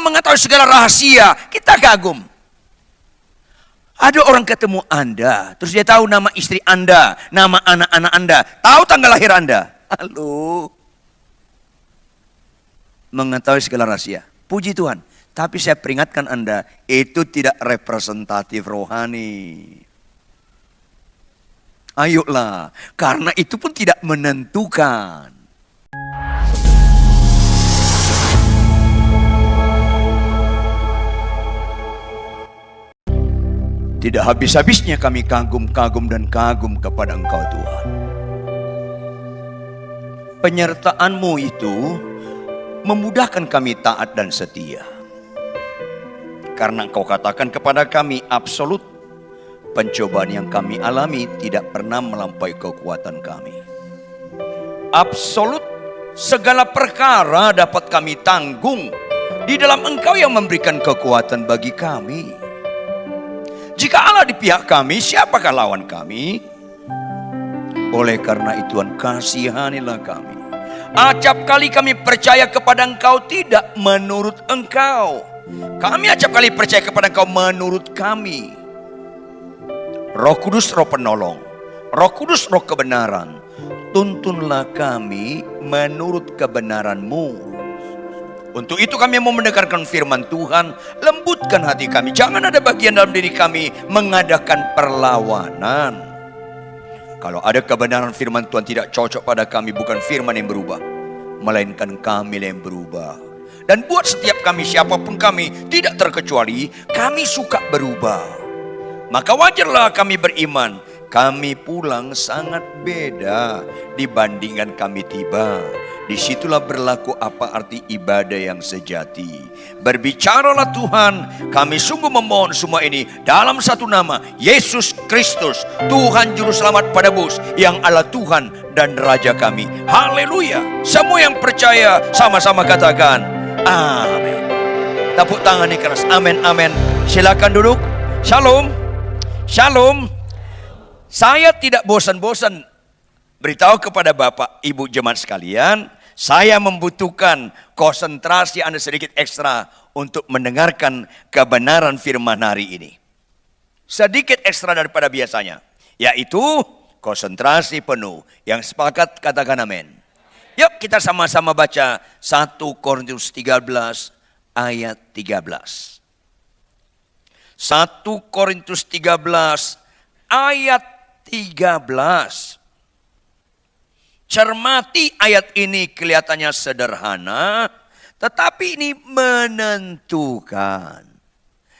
mengetahui segala rahasia. Kita kagum. Ada orang ketemu Anda, terus dia tahu nama istri Anda, nama anak-anak Anda, tahu tanggal lahir Anda. Halo. Mengetahui segala rahasia. Puji Tuhan. Tapi saya peringatkan Anda, itu tidak representatif rohani. Ayolah, karena itu pun tidak menentukan. Tidak habis-habisnya kami kagum dan kagum kepada Engkau Tuhan. Penyertaan-Mu itu memudahkan kami taat dan setia. Karena Engkau katakan kepada kami absolut, pencobaan yang kami alami tidak pernah melampaui kekuatan kami. Absolut, segala perkara dapat kami tanggung di dalam Engkau yang memberikan kekuatan bagi kami. Jika Allah di pihak kami, siapakah lawan kami? Oleh karena itu Tuhan, kasihanilah kami. Acap kali kami percaya kepada Engkau tidak menurut Engkau. Kami acap kali percaya kepada Engkau menurut kami. Roh Kudus, Roh penolong. Roh Kudus, Roh kebenaran. Tuntunlah kami menurut kebenaran-Mu. Untuk itu kami mau mendengarkan firman Tuhan. Lembutkan hati kami. Jangan ada bagian dalam diri kami mengadakan perlawanan. Kalau ada kebenaran firman Tuhan tidak cocok pada kami, bukan firman yang berubah, melainkan kami yang berubah. Dan buat setiap kami, siapapun kami, tidak terkecuali, kami suka berubah. Maka wajarlah kami beriman. Kami pulang sangat beda dibandingkan kami tiba. Disitulah berlaku apa arti ibadah yang sejati. Berbicaralah Tuhan, kami sungguh memohon semua ini dalam satu nama, Yesus Kristus, Tuhan Juru Selamat pada bus, yang Allah Tuhan dan Raja kami. Haleluya. Semua yang percaya sama-sama katakan amin. Tepuk tangan yang keras. Amin, amin. Silakan duduk. Shalom. Shalom. Saya tidak bosan-bosan beritahu kepada Bapak Ibu jemaat sekalian, saya membutuhkan konsentrasi Anda sedikit ekstra untuk mendengarkan kebenaran firman hari ini. Sedikit ekstra daripada biasanya, yaitu konsentrasi penuh. Yang sepakat katakan amin. Yuk kita sama-sama baca 1 Korintus 13 ayat 13. 1 Korintus 13 ayat 13. Cermati ayat ini, kelihatannya sederhana, tetapi ini menentukan.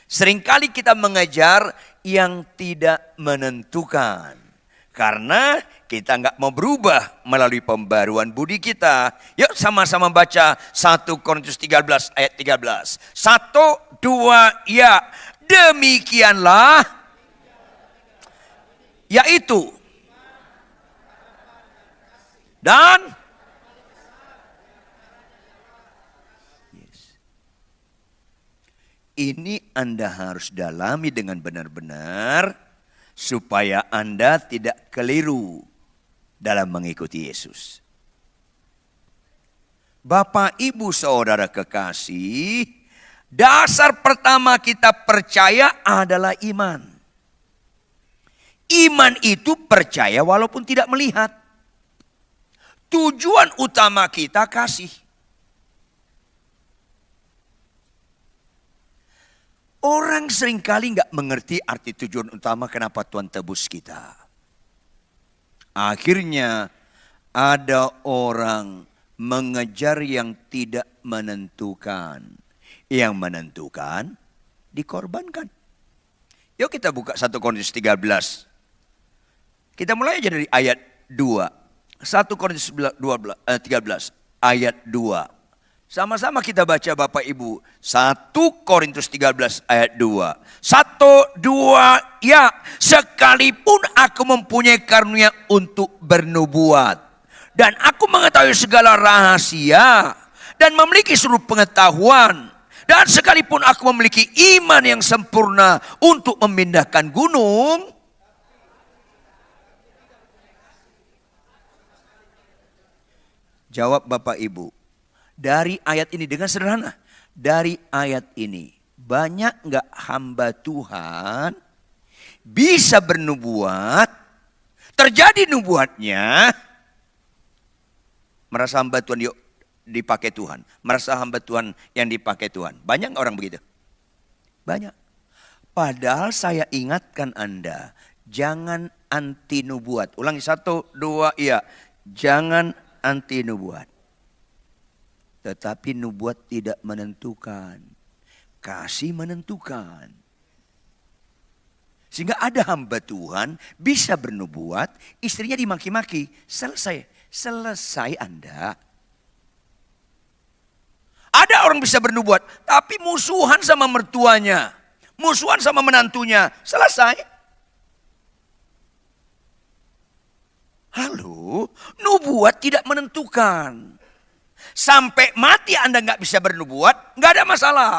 Seringkali kita mengejar yang tidak menentukan. Karena kita nggak mau berubah melalui pembaruan budi kita. Yuk sama-sama baca 1 Korintus 13 ayat 13. 1, 2, ya. Demikianlah. Yaitu. Dan ini Anda harus dalami dengan benar-benar supaya Anda tidak keliru dalam mengikuti Yesus. Bapak, Ibu, Saudara kekasih, dasar pertama kita percaya adalah iman. Iman itu percaya walaupun tidak melihat. Tujuan utama kita kasih. Orang seringkali nggak mengerti arti tujuan utama kenapa Tuhan tebus kita. Akhirnya ada orang mengejar yang tidak menentukan. Yang menentukan dikorbankan. Yuk kita buka 1 Korintus 13. Kita mulai aja dari ayat 2. 1 Korintus 13 ayat 2. Sama-sama kita baca Bapak Ibu. 1 Korintus 13 ayat 2. 1, 2, ya. Sekalipun aku mempunyai karunia untuk bernubuat. Dan aku mengetahui segala rahasia. Dan memiliki seluruh pengetahuan. Dan sekalipun aku memiliki iman yang sempurna untuk memindahkan gunung. Jawab Bapak Ibu. Dari ayat ini dengan sederhana. dari ayat ini, banyak nggak hamba Tuhan bisa bernubuat, terjadi nubuatnya, merasa hamba Tuhan dipakai Tuhan, merasa hamba Tuhan yang dipakai Tuhan. Banyak nggak orang begitu? Banyak. Padahal saya ingatkan Anda, jangan anti nubuat. Ulangi 1, 2, iya. Jangan anti nubuat. Tetapi nubuat tidak menentukan. Kasih menentukan. Sehingga ada hamba Tuhan bisa bernubuat, istrinya dimaki-maki. Selesai. Selesai Anda. Ada orang bisa bernubuat, tapi musuhan sama mertuanya. Musuhan sama menantunya. Selesai. Halo, nubuat tidak menentukan. Sampai mati Anda nggak bisa bernubuat, nggak ada masalah.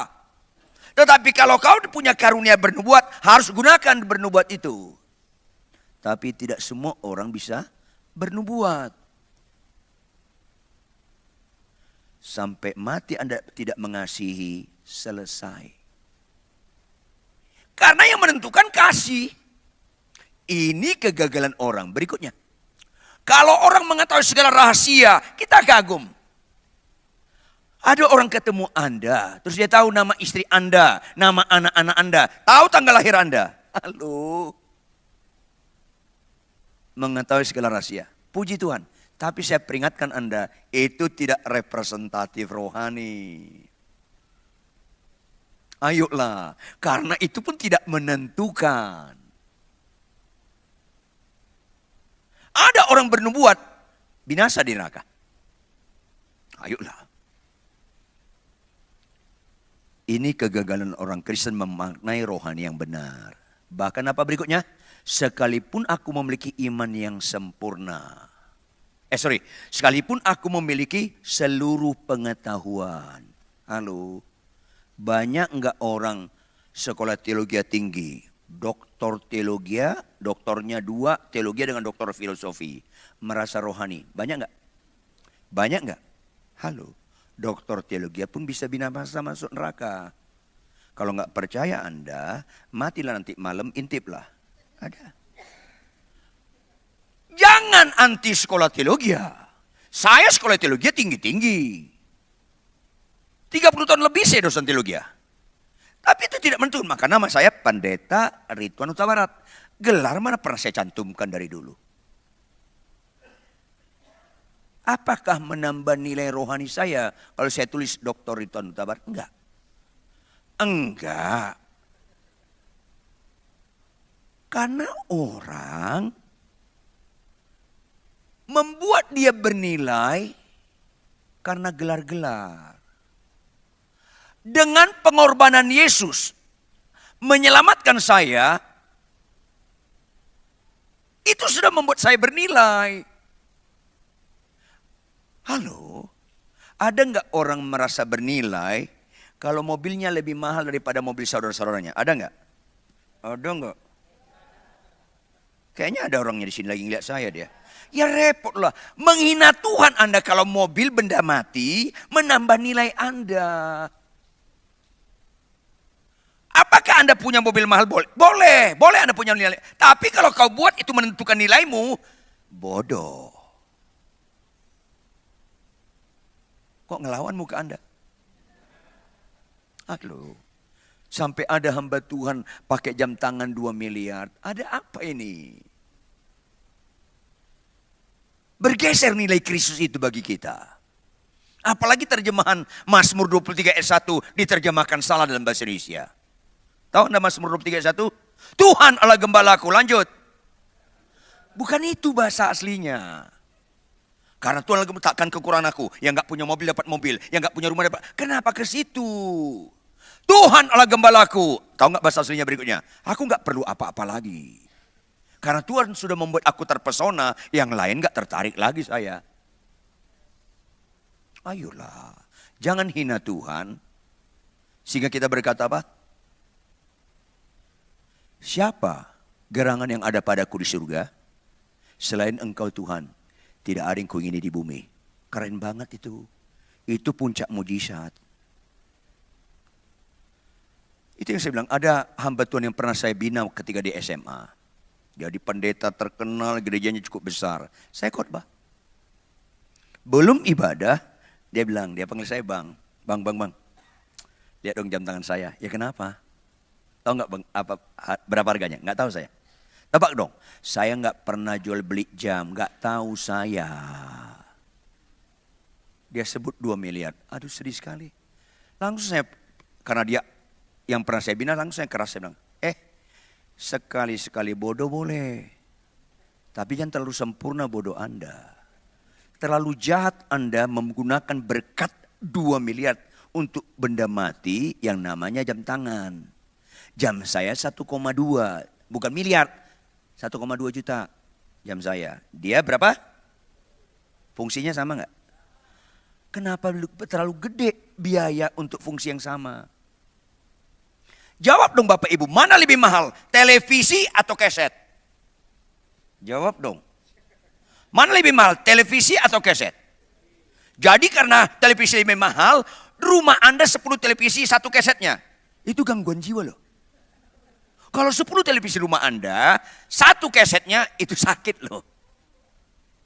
Tetapi kalau kau punya karunia bernubuat, harus gunakan bernubuat itu. Tapi tidak semua orang bisa bernubuat. Sampai mati Anda tidak mengasihi, selesai. Karena yang menentukan kasih. Ini kegagalan orang. Berikutnya. Kalau orang mengetahui segala rahasia, kita kagum. Ada orang ketemu Anda, terus dia tahu nama istri Anda, nama anak-anak Anda, tahu tanggal lahir Anda. Halo. Mengetahui segala rahasia. Puji Tuhan. Tapi saya peringatkan Anda, itu tidak representatif rohani. Ayolah, karena itu pun tidak menentukan. Ada orang bernubuat, binasa di neraka. Ayolah. Ini kegagalan orang Kristen memaknai rohani yang benar. Bahkan apa berikutnya? Sekalipun aku memiliki iman yang sempurna. Sekalipun aku memiliki seluruh pengetahuan. Halo. Banyak enggak orang sekolah teologi tinggi, doktor teologi, doktornya 2, teologi dengan doktor filosofi, merasa rohani. Banyak enggak? Banyak enggak? Halo. Doktor teologi pun bisa binasa masuk neraka. Kalau enggak percaya Anda, matilah nanti malam, intiplah. Ada. Jangan anti sekolah teologi. Saya sekolah teologi tinggi-tinggi. 30 tahun lebih saya dosen teologi. Tapi itu tidak menentukan. Maka nama saya Pendeta Ridwan Huta Barat. Gelar mana pernah saya cantumkan dari dulu. Apakah menambah nilai rohani saya kalau saya tulis Dr. Ridwan Huta Barat? Enggak. Enggak. Karena orang membuat dia bernilai karena gelar-gelar. Dengan pengorbanan Yesus menyelamatkan saya, itu sudah membuat saya bernilai. Halo, ada nggak orang merasa bernilai kalau mobilnya lebih mahal daripada mobil saudara-saudaranya? Ada nggak? Ada nggak? Kayaknya ada orangnya di sini lagi ngeliat saya dia. Ya repot lah. Menghina Tuhan Anda kalau mobil benda mati menambah nilai Anda. Apakah Anda punya mobil mahal? Boleh. Boleh Anda punya nilai. Tapi kalau kau buat itu menentukan nilaimu, bodoh. Kok ngelawan muka Anda? Aduh. Sampai ada hamba Tuhan pakai jam tangan 2 miliar. Ada apa ini? Bergeser nilai Kristus itu bagi kita. Apalagi terjemahan Mazmur 23 ayat 1 diterjemahkan salah dalam bahasa Indonesia. Tahu Anda Mazmur 23 ayat 1? Tuhan Allah gembalaku. Lanjut. Bukan itu bahasa aslinya. Karena Tuhan lagi takkan kekurangan aku. Yang gak punya mobil dapat mobil. Yang gak punya rumah dapat. Kenapa ke situ? Tuhan Allah gembalaku. Tahu gak bahasa aslinya berikutnya? Aku gak perlu apa-apa lagi. Karena Tuhan sudah membuat aku terpesona. Yang lain gak tertarik lagi saya. Ayolah. Jangan hina Tuhan. Sehingga kita berkata apa? Siapa gerangan yang ada padaku di surga? Selain engkau Tuhan. Tidak ada yang kuingini di bumi. Keren banget itu. Itu puncak mujizat. Itu yang saya bilang, ada hamba Tuhan yang pernah saya bina ketika di SMA. Jadi pendeta terkenal, gerejanya cukup besar. Saya khotbah. Belum ibadah, dia bilang, dia panggil saya bang. Bang. Lihat dong jam tangan saya. Ya kenapa? Tahu nggak bang, berapa harganya? Nggak tahu saya. Tebak dong, saya nggak pernah jual beli jam, nggak tahu saya. Dia sebut 2 miliar. Aduh sedih sekali. Langsung saya, karena dia yang pernah saya bina, langsung saya keras, saya bilang, sekali-sekali bodoh boleh. Tapi jangan terlalu sempurna bodoh Anda. Terlalu jahat Anda menggunakan berkat 2 miliar untuk benda mati yang namanya jam tangan. Jam saya 1,2, bukan miliar, 1,2 juta jam saya. Dia berapa? Fungsinya sama nggak? Kenapa terlalu gede biaya untuk fungsi yang sama? Jawab dong Bapak Ibu, mana lebih mahal? Televisi atau keset? Jawab dong. Mana lebih mahal? Televisi atau keset? Jadi karena televisi lebih mahal, rumah Anda 10 televisi, 1 kesetnya. Itu gangguan jiwa loh. Kalau 10 televisi rumah Anda, 1 kesetnya itu sakit loh.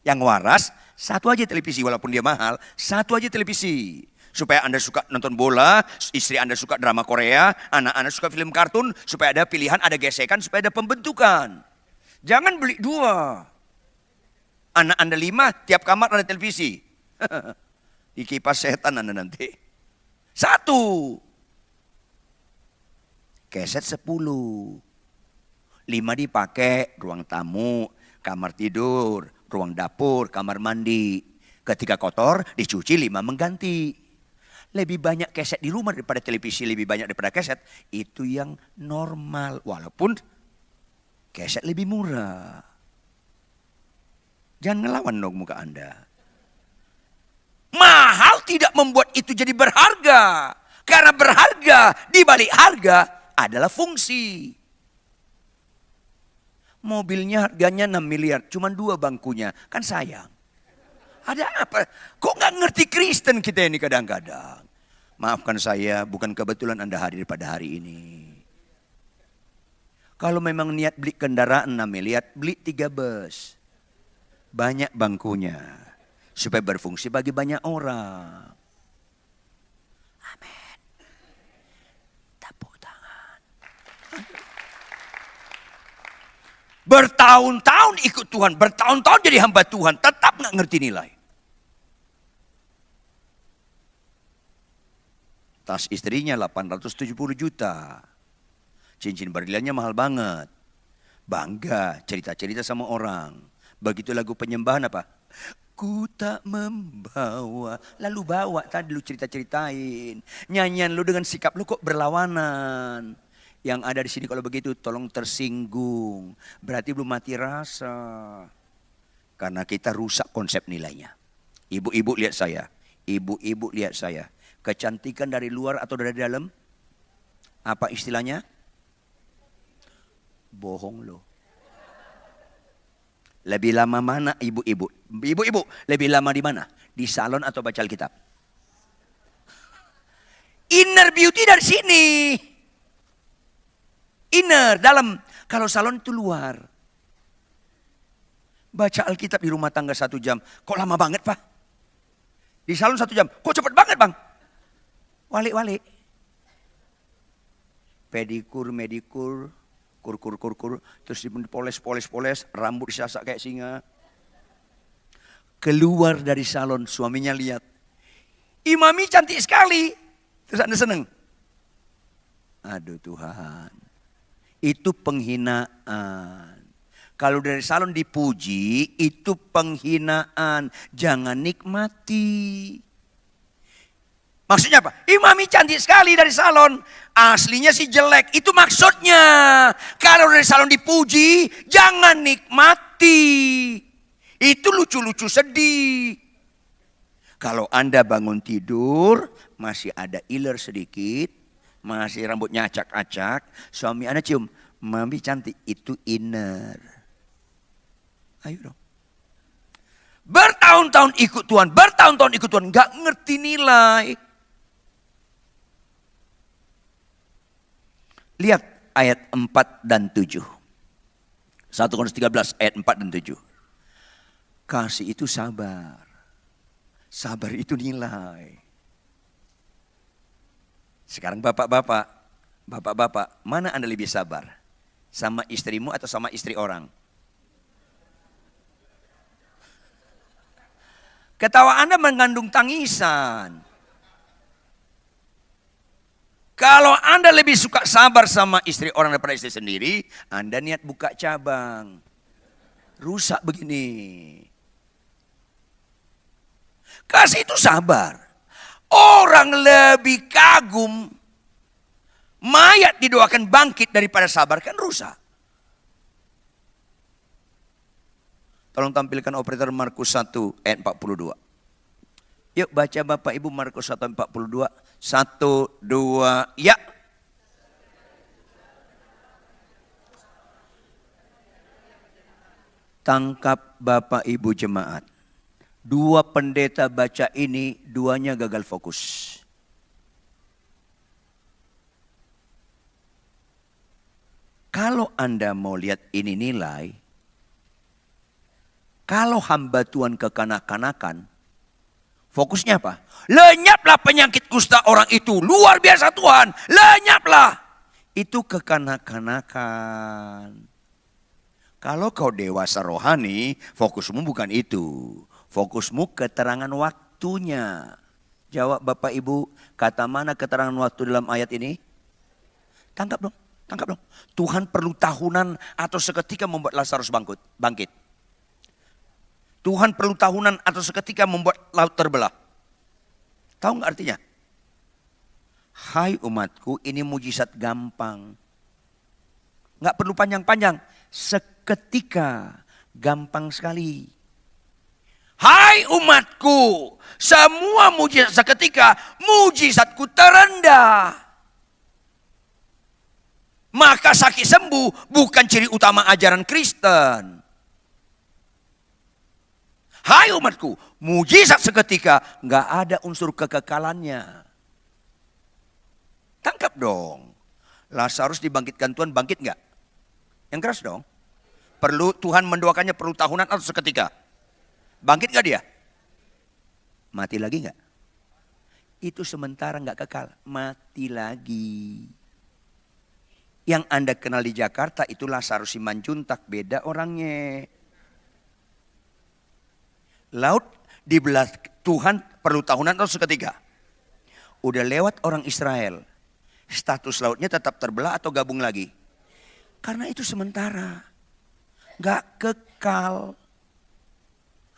Yang waras, 1 aja televisi walaupun dia mahal, 1 aja televisi. Supaya Anda suka nonton bola, istri Anda suka drama Korea, anak Anda suka film kartun, supaya ada pilihan, ada gesekan, supaya ada pembentukan. Jangan beli 2. Anak Anda 5, tiap kamar ada televisi. Di kipas setan Anda nanti. 1. Keset 10. 5 dipakai, ruang tamu, kamar tidur, ruang dapur, kamar mandi. Ketika kotor, dicuci, 5 mengganti. Lebih banyak keset di rumah daripada televisi, lebih banyak daripada keset. Itu yang normal. Walaupun keset lebih murah. Jangan ngelawan dong muka Anda. Mahal tidak membuat itu jadi berharga. Karena berharga di balik harga adalah fungsi. Mobilnya harganya 6 miliar, cuma 2 bangkunya. Kan sayang. Ada apa? Kok nggak ngerti Kristen kita ini kadang-kadang? Maafkan saya, bukan kebetulan Anda hadir pada hari ini. Kalau memang niat beli kendaraan 6 miliar, beli 3 bus. Banyak bangkunya. Supaya berfungsi bagi banyak orang. Amin. Tepuk tangan. Bertahun-tahun ikut Tuhan, bertahun-tahun jadi hamba Tuhan, tetap nggak ngerti nilai. Tas istrinya 870 juta. Cincin berliannya mahal banget. Bangga cerita-cerita sama orang. Begitu lagu penyembahan apa? Ku tak membawa. Lalu bawa tadi lu cerita-ceritain. Nyanyian lu dengan sikap lu kok berlawanan. Yang ada di sini kalau begitu tolong tersinggung. Berarti belum mati rasa. Karena kita rusak konsep nilainya. Ibu-ibu lihat saya. Ibu-ibu lihat saya. Kecantikan dari luar atau dari dalam? Apa istilahnya? Bohong loh. Lebih lama mana ibu-ibu? Ibu-ibu lebih lama di mana? Di salon atau baca Alkitab? Inner beauty dari sini. Inner, dalam. Kalau salon itu luar. Baca Alkitab di rumah tangga 1 jam. Kok lama banget Pak? Di salon 1 jam. Kok cepet banget Bang? Walik-walik. Pedikur, medikur, kur. Terus dipoles, rambut disasak kayak singa. Keluar dari salon, suaminya lihat. Imami cantik sekali. Terus Anda seneng? Aduh Tuhan. Itu penghinaan. Kalau dari salon dipuji, itu penghinaan. Jangan nikmati. Maksudnya apa? Imami cantik sekali dari salon. Aslinya sih jelek. Itu maksudnya. Kalau dari salon dipuji, jangan nikmati. Itu lucu-lucu sedih. Kalau Anda bangun tidur, masih ada iler sedikit. Masih rambutnya acak-acak. Suami Anda cium. Mami cantik. Itu inner. Ayo dong. Bertahun-tahun ikut Tuhan. Gak ngerti nilai. Lihat ayat 4 dan 7. 1 Korintus 13 ayat 4 dan 7. Kasih itu sabar. Sabar itu nilai. Sekarang bapak-bapak, mana Anda lebih sabar? Sama istrimu atau sama istri orang? Ketawa Anda mengandung tangisan. Kalau Anda lebih suka sabar sama istri orang daripada istri sendiri, Anda niat buka cabang. Rusak begini. Kasih itu sabar. Orang lebih kagum mayat didoakan bangkit daripada sabar, kan rusak. Tolong tampilkan operator Markus 1 ayat 42. Yuk baca Bapak Ibu Markus 1 ayat 42. 1, 2, ya. Tangkap Bapak Ibu jemaat. Dua pendeta baca ini, duanya gagal fokus. Kalau Anda mau lihat ini nilai, kalau hamba Tuhan kekanak-kanakan, fokusnya apa? Lenyaplah penyakit kusta orang itu. Luar biasa Tuhan, lenyaplah. Itu kekanak-kanakan. Kalau kau dewasa rohani, fokusmu bukan itu. Fokusmu keterangan waktunya. Jawab Bapak Ibu, kata mana keterangan waktu dalam ayat ini? Tangkap dong, tangkap dong. Tuhan perlu tahunan atau seketika membuat Lazarus bangkit. Tuhan perlu tahunan atau seketika membuat laut terbelah. Tahu nggak artinya? Hai umatku, ini mujizat gampang. Nggak perlu panjang-panjang. Seketika, gampang sekali. Hai umatku, semua mujizat seketika, mujizatku terendah. Maka sakit sembuh bukan ciri utama ajaran Kristen. Hai umatku, mujizat seketika, nggak ada unsur kekekalannya. Tangkap dong. Lazarus dibangkitkan Tuhan, bangkit nggak? Yang keras dong. Perlu Tuhan mendoakannya perlu tahunan atau seketika? Bangkit nggak dia? Mati lagi nggak? Itu sementara nggak kekal, mati lagi. Yang Anda kenal di Jakarta itu Lazarus Simanjuntak, beda orangnya. Laut dibelah Tuhan perlu tahunan atau seketika? Udah lewat orang Israel. Status lautnya tetap terbelah atau gabung lagi? Karena itu sementara. Gak kekal.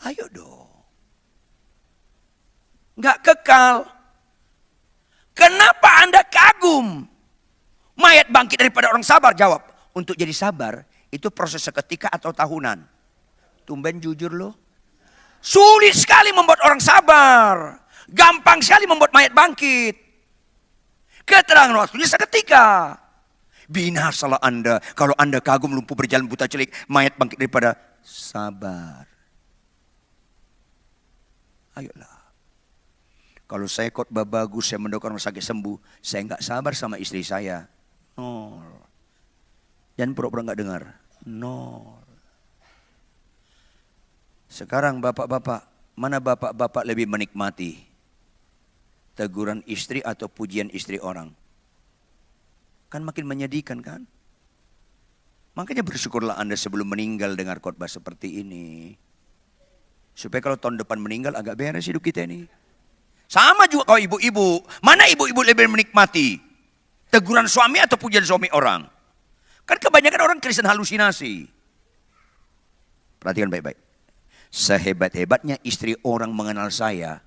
Ayo dong. Gak kekal. Kenapa Anda kagum? Mayat bangkit daripada orang sabar. Jawab. Untuk jadi sabar itu proses seketika atau tahunan? Tumben jujur loh. Sulit sekali membuat orang sabar. Gampang sekali membuat mayat bangkit. Keterangan waktunya seketika. Binasalah Anda kalau Anda kagum lumpuh berjalan buta cilik, mayat bangkit daripada sabar. Ayolah. Kalau saya khotbah bagus, saya mendoakan orang sakit sembuh, saya nggak sabar sama istri saya. Nol. Jangan pura-pura nggak dengar. Nol. Sekarang bapak-bapak, mana bapak-bapak lebih menikmati? Teguran istri atau pujian istri orang? Kan makin menyedihkan kan? Makanya bersyukurlah Anda sebelum meninggal dengar khotbah seperti ini. Supaya kalau tahun depan meninggal agak beres hidup kita ini. Sama juga kalau ibu-ibu. Mana ibu-ibu lebih menikmati? Teguran suami atau pujian suami orang? Kan kebanyakan orang Kristen halusinasi. Perhatikan baik-baik. Sehebat-hebatnya istri orang mengenal saya,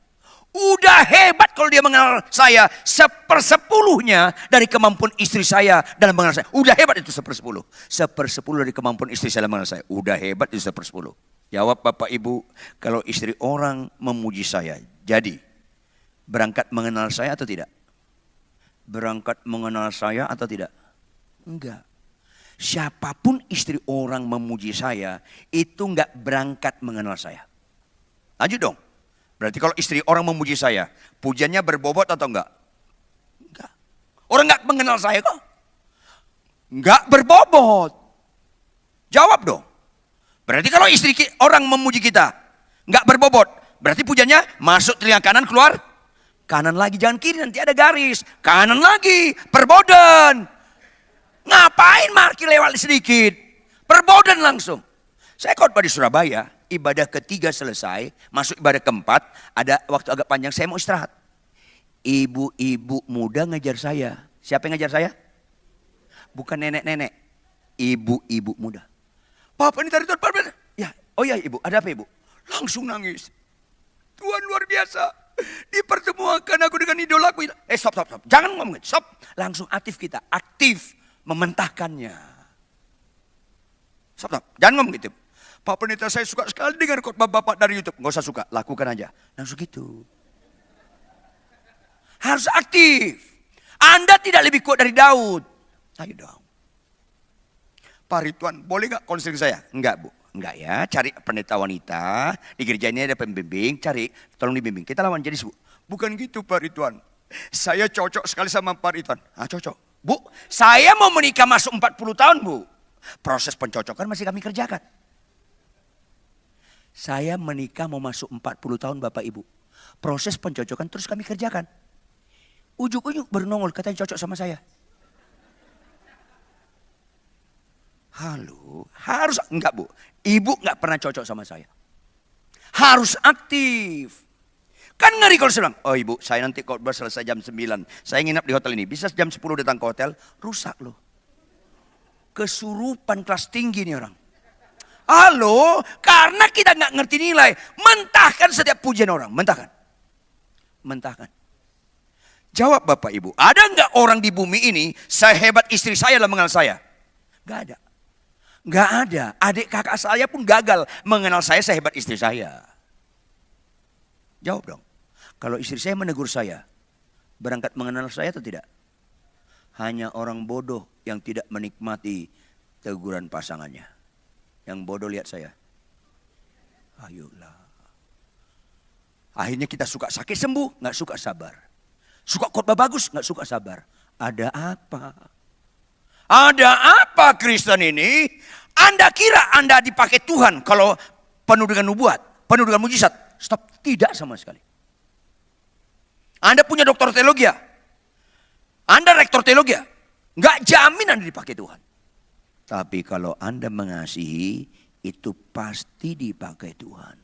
udah hebat kalau dia mengenal saya 1/10 dari kemampuan istri saya dalam mengenal saya. Udah hebat itu 1/10. 1/10 dari kemampuan istri saya dalam mengenal saya. Udah hebat itu 1/10. Jawab Bapak Ibu, kalau istri orang memuji saya, jadi berangkat mengenal saya atau tidak? Berangkat mengenal saya atau tidak? Enggak. Siapapun istri orang memuji saya, itu enggak berangkat mengenal saya. Lanjut dong. Berarti kalau istri orang memuji saya, pujiannya berbobot atau enggak? Enggak. Orang enggak mengenal saya kok. Nggak berbobot. Jawab dong. Berarti kalau istri orang memuji kita, nggak berbobot, berarti pujiannya masuk telinga kanan, keluar kanan lagi, jangan kiri, nanti ada garis. Kanan lagi, perbodan. Ngapain marki lewat sedikit? Perbodan langsung. Saya khotbah di Surabaya, ibadah ketiga selesai, masuk ibadah keempat, ada waktu agak panjang, saya mau istirahat. Ibu-ibu muda ngejar saya. Siapa yang ngejar saya? Bukan nenek-nenek, ibu-ibu muda. Papa ini tadi Tuhan, ya, oh ya ibu, ada apa ibu? Langsung nangis. Tuhan luar biasa, dipertemukan aku dengan idolaku. Stop, jangan ngomong, stop. Langsung aktif kita, aktif mementahkannya. Stop, jangan ngomong gitu. Pak Pendeta saya suka sekali dengar khotbah Bapak dari YouTube. Nggak usah suka, lakukan aja. Langsung gitu. Harus aktif. Anda tidak lebih kuat dari Daud. Ayo dong. Pak Ridwan, boleh gak konseling saya? Enggak bu, enggak ya. Cari pendeta wanita. Di gereja ini ada pembimbing, cari. Tolong dibimbing. Kita lawan jadi bu. Bukan gitu Pak Ridwan. Saya cocok sekali sama Pak Ridwan. Cocok. Bu, saya mau menikah masuk 40 tahun bu. Proses pencocokan masih kami kerjakan. Saya menikah mau masuk 40 tahun Bapak Ibu. Proses pencocokan terus kami kerjakan. Ujuk-ujuk baru nongol katanya cocok sama saya. Halo, harus enggak bu? Ibu enggak pernah cocok sama saya. Harus aktif. Kan ngeri kalau saya bilang, oh ibu saya nanti khotbah selesai jam 9. Saya nginap di hotel ini, bisa jam 10 datang ke hotel, rusak loh. Kesurupan kelas tinggi nih orang. Halo, karena kita enggak ngerti nilai. Mentahkan setiap pujian orang, mentahkan. Mentahkan. Jawab Bapak Ibu, ada enggak orang di bumi ini sehebat istri saya dalam mengenal saya? Enggak ada. Enggak ada. Adik kakak saya pun gagal mengenal saya sehebat istri saya. Jawab dong. Kalau istri saya menegur saya, berangkat mengenal saya atau tidak? Hanya orang bodoh yang tidak menikmati teguran pasangannya. Yang bodoh lihat saya. Ayolah. Akhirnya kita suka sakit sembuh, nggak suka sabar. Suka khotbah bagus, nggak suka sabar. Ada apa? Ada apa Kristen ini? Anda kira Anda dipakai Tuhan kalau penuh dengan nubuat, penuh dengan mujizat? Stop, tidak sama sekali. Anda punya doktor teologi ya? Anda rektor teologi ya? Nggak jamin Anda dipakai Tuhan. Tapi kalau Anda mengasihi, itu pasti dipakai Tuhan.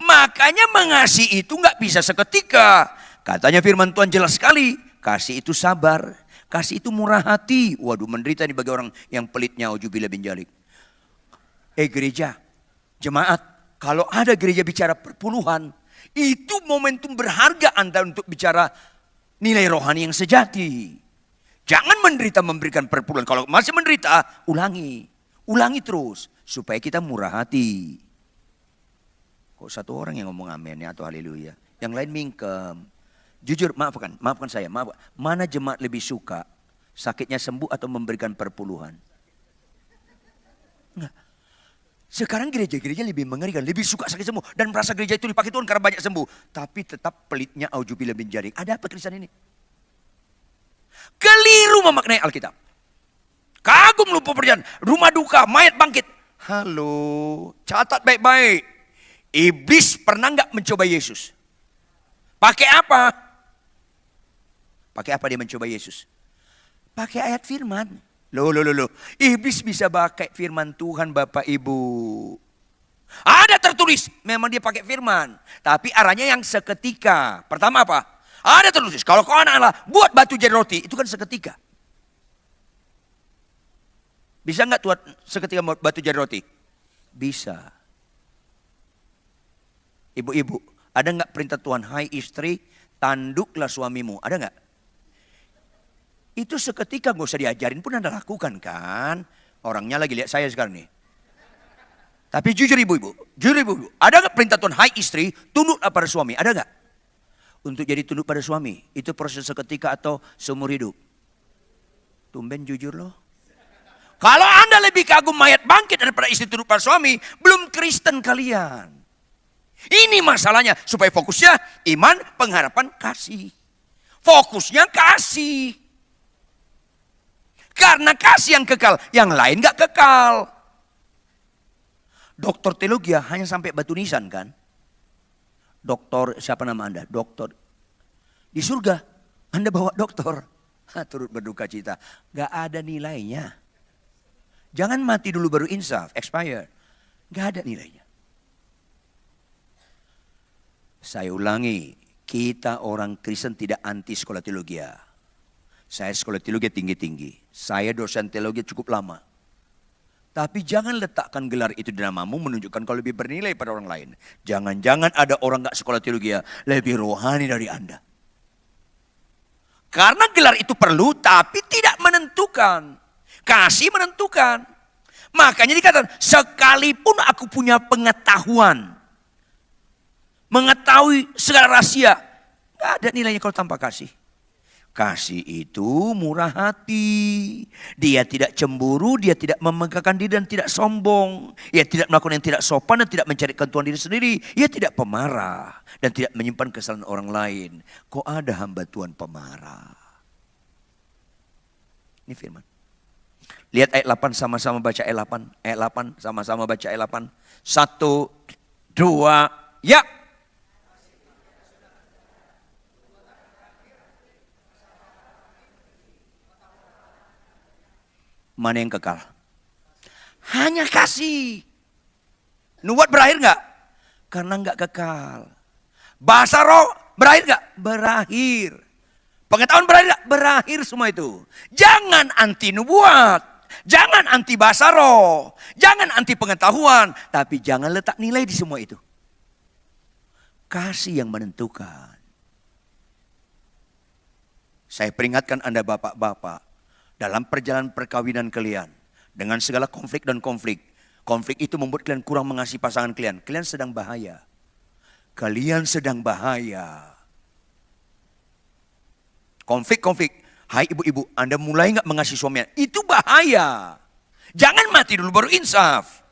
Makanya mengasihi itu nggak bisa seketika. Katanya firman Tuhan jelas sekali. Kasih itu sabar. Kasih itu murah hati. Waduh, menderita nih bagi orang yang pelitnya. Ujubillah bin jalik. Gereja, jemaat. Kalau ada gereja bicara perpuluhan. Itu momentum berharga Anda untuk bicara nilai rohani yang sejati. Jangan menderita memberikan perpuluhan. Kalau masih menderita, ulangi. Ulangi terus. Supaya kita murah hati. Kok satu orang yang ngomong amin ya atau haleluya. Yang lain mingkem. Jujur maafkan saya. Mana jemaat lebih suka sakitnya sembuh atau memberikan perpuluhan? Enggak. Sekarang gereja-gereja lebih mengerikan. Lebih suka sakit sembuh. Dan merasa gereja itu dipakai Tuhan karena banyak sembuh. Tapi tetap pelitnya auzubillah bin jarik. Ada apa Kristen ini? Keliru memaknai Alkitab. Kagum lupa perjalanan. Rumah duka, mayat bangkit. Halo, catat baik-baik. Iblis pernah nggak mencoba Yesus? Pakai apa? Pakai apa dia mencoba Yesus? Pakai ayat firman. Loh. Iblis bisa pakai firman Tuhan Bapak Ibu. Ada tertulis, memang dia pakai firman. Tapi arahnya yang seketika. Pertama apa? Ada tertulis, kalau kau anak Allah, buat batu jadi roti. Itu kan seketika. Bisa nggak Tuhan seketika buat batu jadi roti? Bisa. Ibu-ibu, ada nggak perintah Tuhan, hai istri, tanduklah suamimu, ada nggak? Itu seketika nggak usah diajarin pun Anda lakukan kan? Orangnya lagi lihat saya sekarang nih. Tapi jujur ibu-ibu, ada nggak perintah Tuhan, hai istri, tunduklah pada suami, ada nggak? Untuk jadi tunduk pada suami, itu proses seketika atau seumur hidup? Tumben jujur loh. Kalau Anda lebih kagum mayat bangkit daripada istri tunduk pada suami, belum Kristen kalian. Ini masalahnya, supaya fokusnya iman, pengharapan, kasih. Fokusnya kasih. Karena kasih yang kekal, yang lain gak kekal. Doktor teologi hanya sampai batu nisan kan? Doktor, siapa nama Anda? Doktor. Di surga, Anda bawa doktor. Turut berduka cita. Gak ada nilainya. Jangan mati dulu baru insaf, expired. Gak ada nilainya. Saya ulangi, kita orang Kristen tidak anti sekolah teologi. Saya sekolah teologi tinggi-tinggi. Saya dosen teologi cukup lama. Tapi jangan letakkan gelar itu di namamu menunjukkan kau lebih bernilai pada orang lain. Jangan-jangan ada orang gak sekolah teologi lebih rohani dari Anda. Karena gelar itu perlu tapi tidak menentukan. Kasih menentukan. Makanya dikatakan, sekalipun aku punya pengetahuan. Mengetahui segala rahasia. Gak ada nilainya kalau tanpa kasih. Kasih itu murah hati. Dia tidak cemburu, dia tidak memegahkan diri dan tidak sombong. Ia tidak melakukan yang tidak sopan dan tidak mencari keuntungan diri sendiri. Ia tidak pemarah dan tidak menyimpan kesalahan orang lain. Kok ada hamba Tuhan pemarah? Ini firman. Lihat ayat 8, sama-sama baca ayat 8. Ayat 8, sama-sama baca ayat 8. 1, 2, ya. Mana yang kekal? Hanya kasih. Nubuat berakhir enggak? Karena enggak kekal. Bahasa roh berakhir enggak? Berakhir. Pengetahuan berakhir enggak? Berakhir semua itu. Jangan anti nubuat. Jangan anti bahasa roh. Jangan anti pengetahuan. Tapi jangan letak nilai di semua itu. Kasih yang menentukan. Saya peringatkan Anda bapak-bapak. Dalam perjalanan perkawinan kalian. Dengan segala konflik dan konflik. Konflik itu membuat kalian kurang mengasihi pasangan kalian. Kalian sedang bahaya. Kalian sedang bahaya. Konflik-konflik. Hai ibu-ibu, Anda mulai gak mengasihi suaminya. Itu bahaya. Jangan mati dulu baru insaf.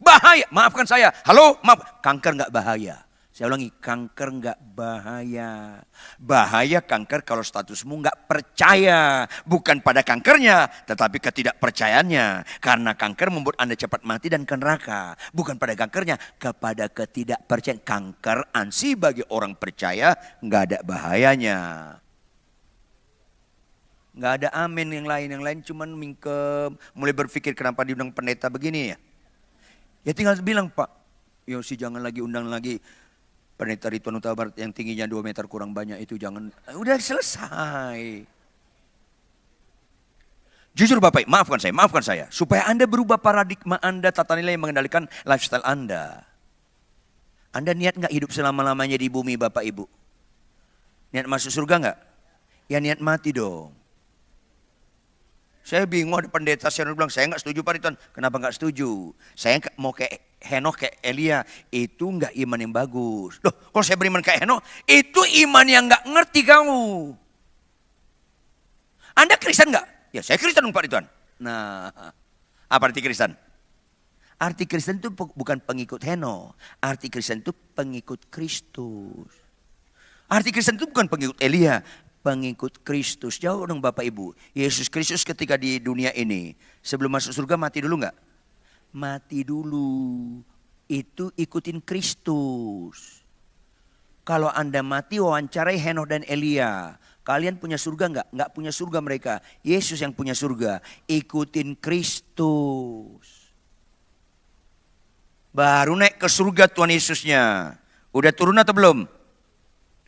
Bahaya. Maafkan saya. Halo, maaf. Kanker gak bahaya. Saya ulangi, kanker gak bahaya. Bahaya kanker kalau statusmu gak percaya. Bukan pada kankernya, tetapi ketidakpercayaannya. Karena kanker membuat Anda cepat mati dan ke neraka. Bukan pada kankernya, kepada ketidakpercayaan. Kanker ansi bagi orang percaya gak ada bahayanya. Gak ada amin yang lain. Yang lain cuman mingkem. Mulai berpikir kenapa diundang pendeta begini ya. Ya tinggal bilang, Pak, Yosi jangan lagi undang lagi. Pendeta Ridwan Huta Barat yang tingginya 2 meter kurang banyak itu jangan. Udah selesai. Jujur Bapak, maafkan saya. Supaya Anda berubah paradigma Anda, tata nilai yang mengendalikan lifestyle Anda. Anda niat gak hidup selama-lamanya di bumi Bapak Ibu? Niat masuk surga gak? Ya niat mati dong. Saya bingung ada pendeta saya bilang, saya gak setuju Pak Ridwan. Kenapa gak setuju? Saya mau kayak Henokh, kayak Elia. Itu gak iman yang bagus. Loh, kalau saya beriman kayak Henokh, itu iman yang gak ngerti kamu. Anda Kristen gak? Ya saya Kristen Pak Ridwan. Nah, apa arti Kristen? Arti Kristen itu bukan pengikut Henokh. Arti Kristen itu pengikut Kristus. Arti Kristen itu bukan pengikut Elia. Pengikut Kristus. Jauh dong Bapak Ibu. Yesus Kristus ketika di dunia ini. Sebelum masuk surga mati dulu gak? Mati dulu. Itu ikutin Kristus. Kalau Anda mati wawancarai Henokh dan Elia. Kalian punya surga enggak? Enggak punya surga mereka. Yesus yang punya surga. Ikutin Kristus. Baru naik ke surga Tuhan Yesusnya. Udah turun atau belum?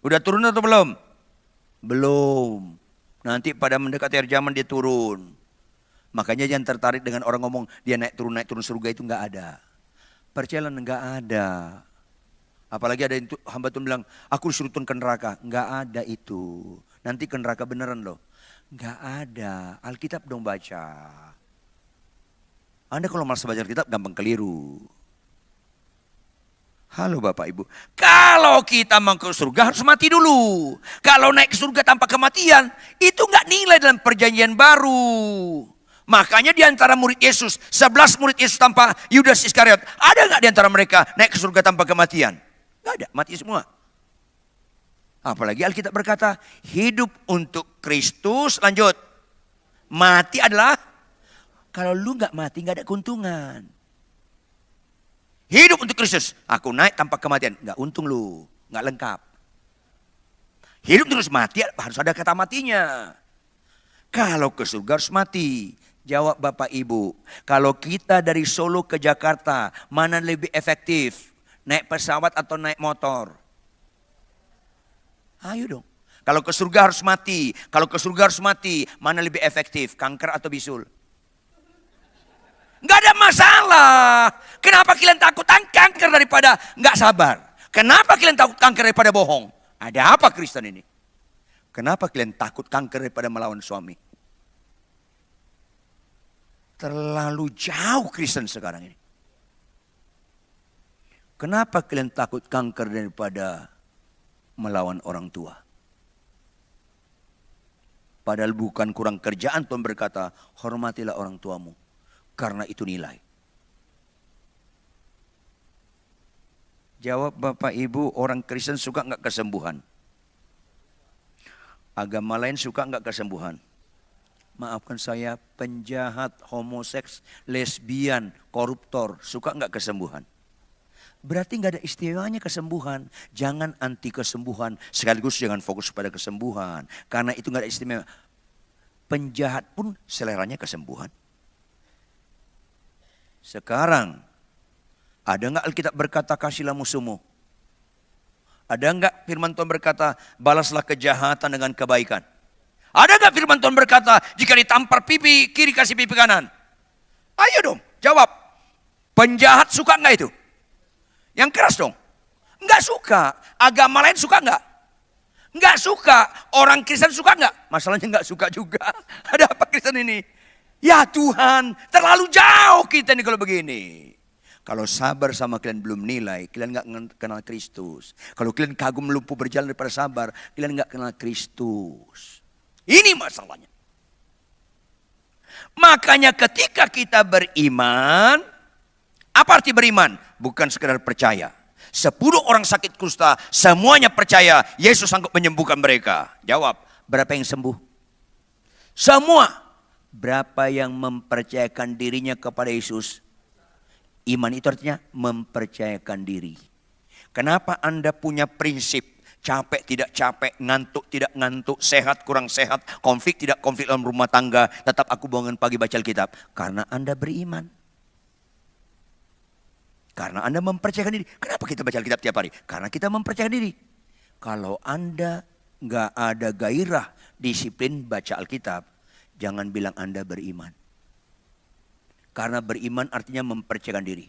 Udah turun atau belum? Belum. Nanti pada mendekati akhir zaman dia turun. Makanya jangan tertarik dengan orang ngomong dia naik turun surga itu enggak ada. Percayalah enggak ada. Apalagi ada itu hamba Tuhan bilang, aku disuruh turun ke neraka. Enggak ada itu. Nanti ke neraka beneran loh. Enggak ada. Alkitab dong baca. Anda kalau malas baca Alkitab gampang keliru. Halo Bapak Ibu. Kalau kita mau ke surga harus mati dulu. Kalau naik ke surga tanpa kematian, itu enggak nilai dalam perjanjian baru. Makanya di antara murid Yesus, 11 murid Yesus tanpa Yudas Iskariot, ada enggak di antara mereka naik ke surga tanpa kematian? Enggak ada, mati semua. Apalagi Alkitab berkata, hidup untuk Kristus, lanjut, Mati adalah, kalau lu nggak mati nggak ada keuntungan. Hidup untuk Kristus. Aku naik tanpa kematian. Nggak untung lu, nggak lengkap. Hidup terus mati harus ada kata matinya. Kalau ke surga harus mati. Jawab Bapak Ibu, kalau kita dari Solo ke Jakarta, mana lebih efektif? Naik pesawat atau naik motor? Ayo dong. Kalau ke surga harus mati. Kalau ke surga harus mati, mana lebih efektif? Kanker atau bisul? Nggak ada masalah. Kenapa kalian takut kanker daripada nggak sabar? Kenapa kalian takut kanker daripada bohong? Ada apa Kristen ini? Kenapa kalian takut kanker daripada melawan suami? Terlalu jauh Kristen sekarang ini. Kenapa kalian takut kanker daripada melawan orang tua? Padahal bukan kurang kerjaan Tuhan berkata, hormatilah orang tuamu. Karena itu nilai. Jawab Bapak Ibu, orang Kristen suka nggak kesembuhan? Agama lain suka nggak kesembuhan? Maafkan saya, penjahat, homoseks, lesbian, koruptor, suka nggak kesembuhan? Berarti nggak ada istimewanya kesembuhan. Jangan anti kesembuhan, sekaligus jangan fokus pada kesembuhan. Karena itu nggak ada istimewa. Penjahat pun seleranya kesembuhan. Sekarang, ada nggak Alkitab berkata kasihlah musuhmu? Ada nggak firman Tuhan berkata balaslah kejahatan dengan kebaikan? Ada nggak firman Tuhan berkata jika ditampar pipi kiri kasih pipi kanan? Ayo dong jawab. Penjahat suka nggak itu? Yang keras dong. Nggak suka. Agama lain suka nggak? Nggak suka. Orang Kristen suka nggak? Masalahnya nggak suka juga. Ada apa Kristen ini? Ya Tuhan, terlalu jauh kita nih kalau begini. Kalau sabar sama kalian belum nilai, kalian nggak kenal Kristus. Kalau kalian kagum lumpuh berjalan daripada sabar, kalian nggak kenal Kristus. Ini masalahnya. Makanya ketika kita beriman, apa arti beriman? Bukan sekedar percaya. 10 orang sakit kusta, semuanya percaya Yesus sanggup menyembuhkan mereka. Jawab, berapa yang sembuh? Semua. Berapa yang mempercayakan dirinya kepada Yesus? Iman itu artinya mempercayakan diri. Kenapa Anda punya prinsip capek tidak capek, ngantuk tidak ngantuk, sehat kurang sehat, konflik tidak konflik dalam rumah tangga, tetap aku bangun pagi baca Alkitab? Karena Anda beriman. Karena Anda mempercayakan diri. Kenapa kita baca Alkitab tiap hari? Karena kita mempercayakan diri. Kalau Anda nggak ada gairah, disiplin baca Alkitab, jangan bilang Anda beriman. Karena beriman artinya mempercayakan diri.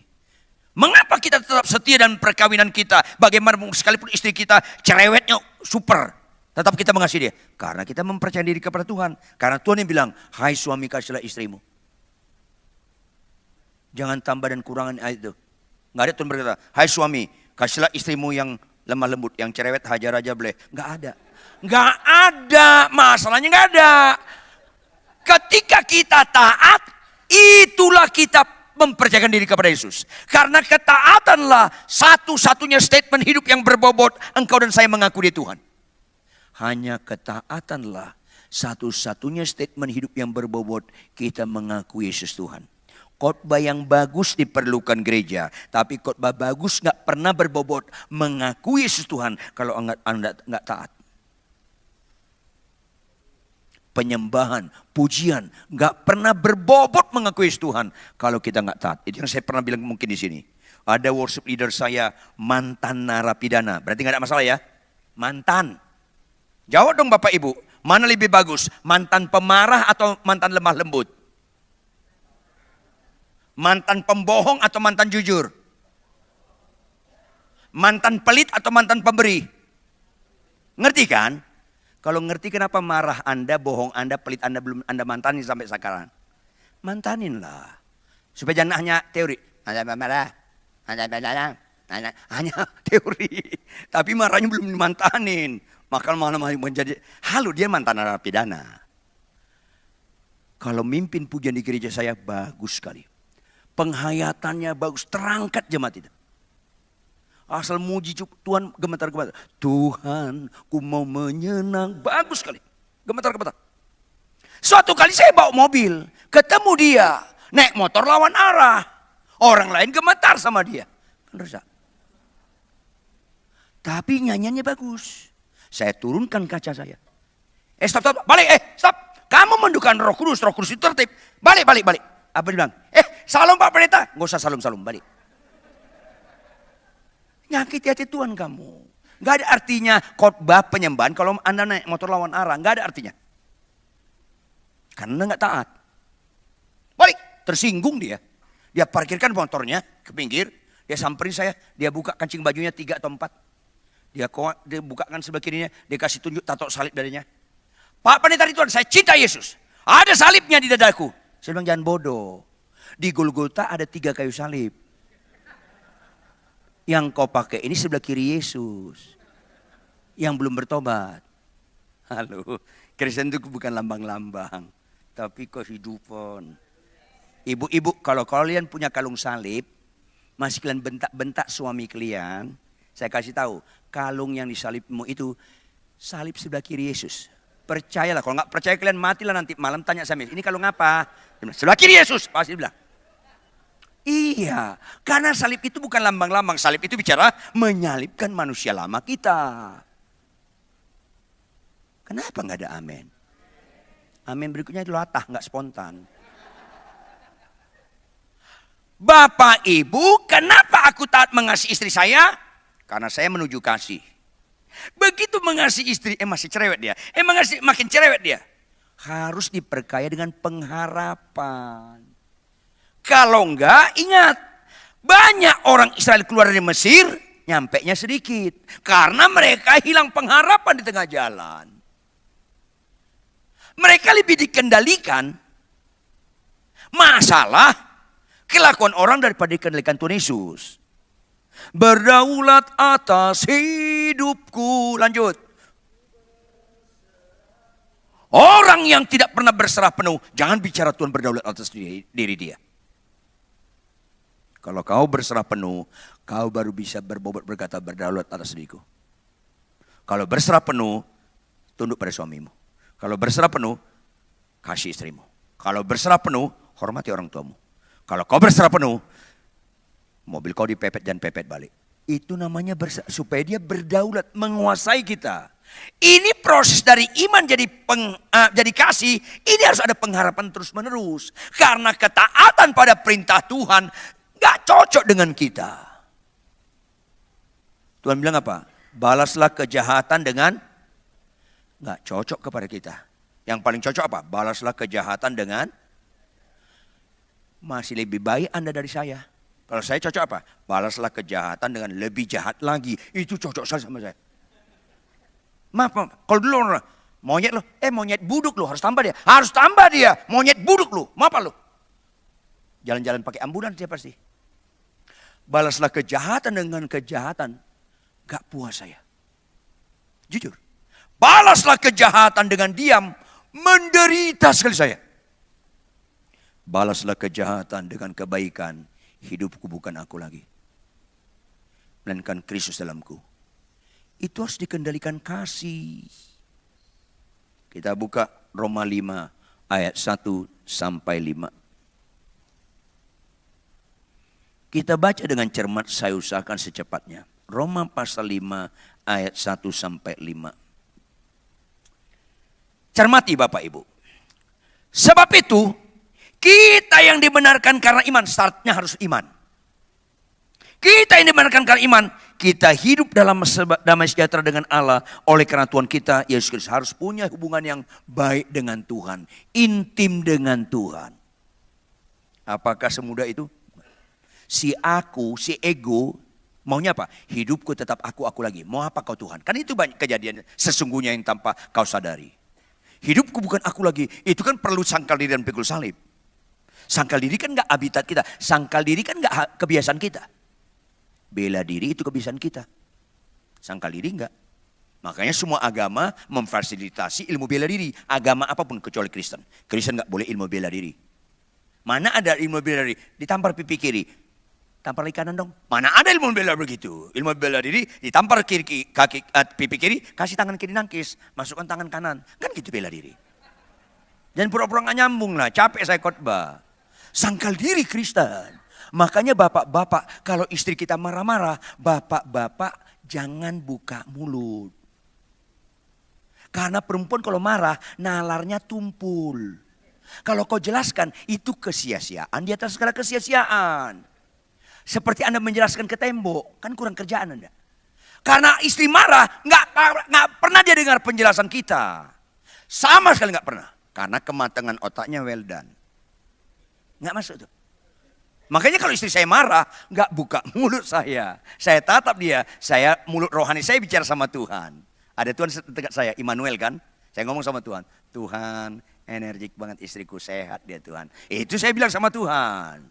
Mengapa kita tetap setia dan perkawinan kita? Bagaimana sekalipun istri kita cerewetnya super, tetap kita mengasihi dia. Karena kita mempercayai diri kepada Tuhan. Karena Tuhan yang bilang, hai suami kasihlah istrimu. Jangan tambah dan kurangan ayat itu. Nggak ada Tuhan berkata, hai suami kasihlah istrimu yang lemah lembut, yang cerewet hajar aja boleh. Nggak ada. Nggak ada, masalahnya nggak ada. Ketika kita taat, itulah kita mempercayakan diri kepada Yesus. Karena ketaatanlah satu-satunya statement hidup yang berbobot. Engkau dan saya mengaku dia Tuhan. Hanya ketaatanlah satu-satunya statement hidup yang berbobot. Kita mengaku Yesus Tuhan. Khotbah yang bagus diperlukan gereja. Tapi khotbah bagus gak pernah berbobot. Mengaku Yesus Tuhan kalau Anda gak taat. Penyembahan, pujian, nggak pernah berbobot mengakui Tuhan kalau kita nggak taat. Itu yang saya pernah bilang mungkin di sini. Ada worship leader saya mantan narapidana, berarti nggak ada masalah ya? Mantan. Jawab dong Bapak Ibu, mana lebih bagus? Mantan pemarah atau mantan lemah lembut? Mantan pembohong atau mantan jujur? Mantan pelit atau mantan pemberi? Ngerti kan? Kalau ngerti kenapa marah Anda, bohong Anda, pelit Anda belum Anda mantanin sampai sekarang. Mantanin lah. Supaya jangan hanya teori. Hanya teori. Tapi marahnya belum dimantanin. Maka malah menjadi, halo dia mantan narapidana. Kalau mimpin pujian di gereja saya bagus sekali. Penghayatannya bagus, terangkat jemaat itu. Asal muji Tuhan gemetar-gemetar. Tuhan ku mau menyenang. Bagus sekali. Gemetar-gemetar. Suatu kali saya bawa mobil, ketemu dia, naik motor lawan arah. Orang lain gemetar sama dia. Kan rusak. Tapi nyanyiannya bagus. Saya turunkan kaca saya. Stop, balik, stop. Kamu mendukan Roh Kudus itu tertib. Balik. Apa dia bilang? Salam Pak Pendeta. Nggak usah salam, balik. Nyakiti hati Tuhan kamu. Nggak ada artinya khotbah penyembahan kalau Anda naik motor lawan arah. Nggak ada artinya. Karena nggak taat. Balik, tersinggung dia. Dia parkirkan motornya ke pinggir. Dia samperin saya, dia buka kancing bajunya 3 atau 4. Dia bukakan sebelah kirinya, dia kasih tunjuk tato salib darinya. Pak Pendeta Ridwan, saya cinta Yesus. Ada salibnya di dadaku. Saya bilang jangan bodoh. Di Golgota ada 3 kayu salib. Yang kau pakai ini sebelah kiri Yesus. Yang belum bertobat. Halo, Kristen itu bukan lambang-lambang. Tapi kehidupan. Ibu-ibu, kalau kalian punya kalung salib, masih kalian bentak-bentak suami kalian, saya kasih tahu, kalung yang disalibmu itu salib sebelah kiri Yesus. Percayalah, kalau nggak percaya kalian matilah nanti malam tanya sama ini kalung apa? Sebelah kiri Yesus, pasti bilang. Iya, karena salib itu bukan lambang-lambang, salib itu bicara menyalibkan manusia lama kita. Kenapa nggak ada amin? Amin berikutnya itu latah, nggak spontan. Bapak Ibu, kenapa aku taat mengasihi istri saya? Karena saya menuju kasih. Begitu mengasihi istri, masih cerewet dia. Makin cerewet dia. Harus diperkaya dengan pengharapan. Kalau enggak, ingat. Banyak orang Israel keluar dari Mesir, nyampenya sedikit. Karena mereka hilang pengharapan di tengah jalan. Mereka lebih dikendalikan masalah kelakuan orang daripada dikendalikan Tuhan Yesus. Berdaulat atas hidupku. Lanjut. Orang yang tidak pernah berserah penuh, jangan bicara Tuhan berdaulat atas diri dia. Kalau kau berserah penuh, kau baru bisa berbobot berkata berdaulat atas diriku. Kalau berserah penuh, tunduk pada suamimu. Kalau berserah penuh, kasih istrimu. Kalau berserah penuh, hormati orang tuamu. Kalau kau berserah penuh, mobil kau dipepet dan pepet balik. Itu namanya supaya dia berdaulat, menguasai kita. Ini proses dari iman jadi kasih, ini harus ada pengharapan terus menerus. Karena ketaatan pada perintah Tuhan gak cocok dengan kita. Tuhan bilang apa? Balaslah kejahatan dengan gak cocok kepada kita. Yang paling cocok apa? Balaslah kejahatan dengan masih lebih baik Anda dari saya. Kalau saya cocok apa? Balaslah kejahatan dengan lebih jahat lagi. Itu cocok sekali sama saya. Maaf. Kalau dulu orang monyet lo, monyet buduk lo harus tambah dia. Harus tambah dia. Monyet buduk lo. Maaf lo. Jalan-jalan pakai ambulan dia pasti. Balaslah kejahatan dengan kejahatan. Gak puas saya. Jujur. Balaslah kejahatan dengan diam. Menderita sekali saya. Balaslah kejahatan dengan kebaikan. Hidupku bukan aku lagi. Melainkan Kristus dalamku. Itu harus dikendalikan kasih. Kita buka Roma 5 ayat 1 sampai 5. Kita baca dengan cermat, saya usahakan secepatnya. Roma pasal 5 ayat 1 sampai 5. Cermati Bapak Ibu. Sebab itu kita yang dibenarkan karena iman, startnya harus iman. Kita yang dibenarkan karena iman, kita hidup dalam damai sejahtera dengan Allah oleh karena Tuhan kita Yesus Kristus. Harus punya hubungan yang baik dengan Tuhan, intim dengan Tuhan. Apakah semudah itu? Si ego, maunya apa? Hidupku tetap aku lagi. Mau apa kau Tuhan? Kan itu banyak kejadian sesungguhnya yang tanpa kau sadari. Hidupku bukan aku lagi. Itu kan perlu sangkal diri dan pikul salib. Sangkal diri kan gak habitat kita. Sangkal diri kan gak kebiasaan kita. Bela diri itu kebiasaan kita. Sangkal diri enggak. Makanya semua agama memfasilitasi ilmu bela diri. Agama apapun kecuali Kristen. Kristen gak boleh ilmu bela diri. Mana ada ilmu bela diri? Ditampar pipi kiri. Tampar lagi kanan dong. Mana ada ilmu bela begitu? Ilmu bela diri ditampar pipi kiri, kasih tangan kiri nangkis. Masukkan tangan kanan. Kan gitu bela diri. Dan pura-pura nggak nyambung lah, capek saya khotbah. Sangkal diri Kristen. Makanya bapak-bapak, kalau istri kita marah-marah, bapak-bapak jangan buka mulut. Karena perempuan kalau marah, nalarnya tumpul. Kalau kau jelaskan, itu kesia-siaan di atas segala kesia-siaan. Seperti Anda menjelaskan ke tembok, kan kurang kerjaan Anda. Karena istri marah, nggak pernah dia dengar penjelasan kita. Sama sekali nggak pernah. Karena kematangan otaknya well done. Nggak masuk tuh. Makanya kalau istri saya marah, nggak buka mulut saya. Saya tatap dia, mulut rohani saya bicara sama Tuhan. Ada Tuhan dekat saya, Immanuel kan. Saya ngomong sama Tuhan, Tuhan energik banget istriku, sehat dia Tuhan. Itu saya bilang sama Tuhan.